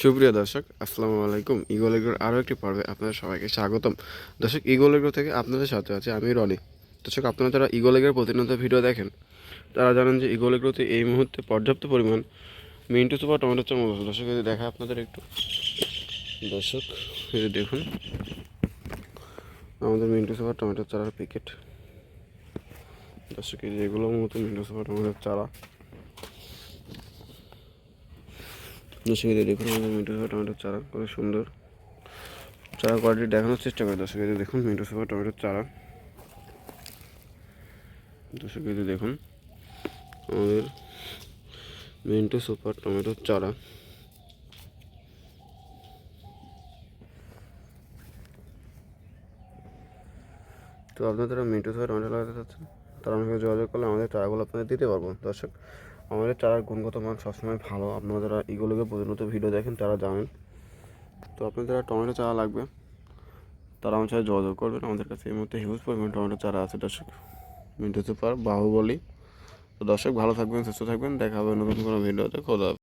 সুপ্রিয় দর্শক, আসসালামু আলাইকুম। ইগল এগ্রোর আরও একটি পর্বে আপনাদের সবাইকে স্বাগতম। দর্শক, ইগল এগ্রো থেকে আপনাদের সাথে আছে আমি রনি। দর্শক, আপনারা যারা ইগল এগ্রোর প্রতিনিয়ত ভিডিও দেখেন তারা জানেন যে ইগল এগ্রোতে এই মুহূর্তে পর্যাপ্ত পরিমাণ মিন্টু সুপার টমেটো চারা মতো। দর্শক, যদি দেখা আপনাদের একটু, দর্শক এই যে দেখুন আমাদের মিন্টু সুপার টমেটো চারার প্যাকেট। দর্শক, এই যে এগুলো মূলত মিন্টু সুপার টমেটোর চারা। দর্শক, এই যে দেখুন আমাদের মিন্টু সুপার টমেটোর চারা কত সুন্দর চারা কোয়ালিটি দেখানোর চেষ্টা করে। দর্শক, এই যে দেখুন মিন্টু সুপার টমেটোর চারা। দর্শক, এই যে দেখুন আমাদের মিন্টু সুপার টমেটোর চারা। তো আপনারা যারা মিন্টু সুপার টমেটো লাগাতে চাচ্ছেন তারা আমাকে যোগাযোগ করলে আমাদের চারাগুলো আপনাদের দিতে পারবো। দর্শক, আমাদের চারার গুণগত মান সবসময় ভালো। আপনারা যারা এগুলোকে প্রতিনিয়ত ভিডিও দেখেন তারা জানেন। তো আপনাদের যারা টমেটো চারা লাগবে তারা আমার সাথে যোগাযোগ করবেন। আমাদের কাছে এই মুহূর্তে হিউজ পরিমাণ টমেটো চারা আছে। দর্শক, মিন্টু সুপার, বাহুবলী। তো দর্শক, ভালো থাকবেন, সুস্থ থাকবেন, দেখা হবে নতুন কোনো ভিডিওতে। খোদা হাফেজ।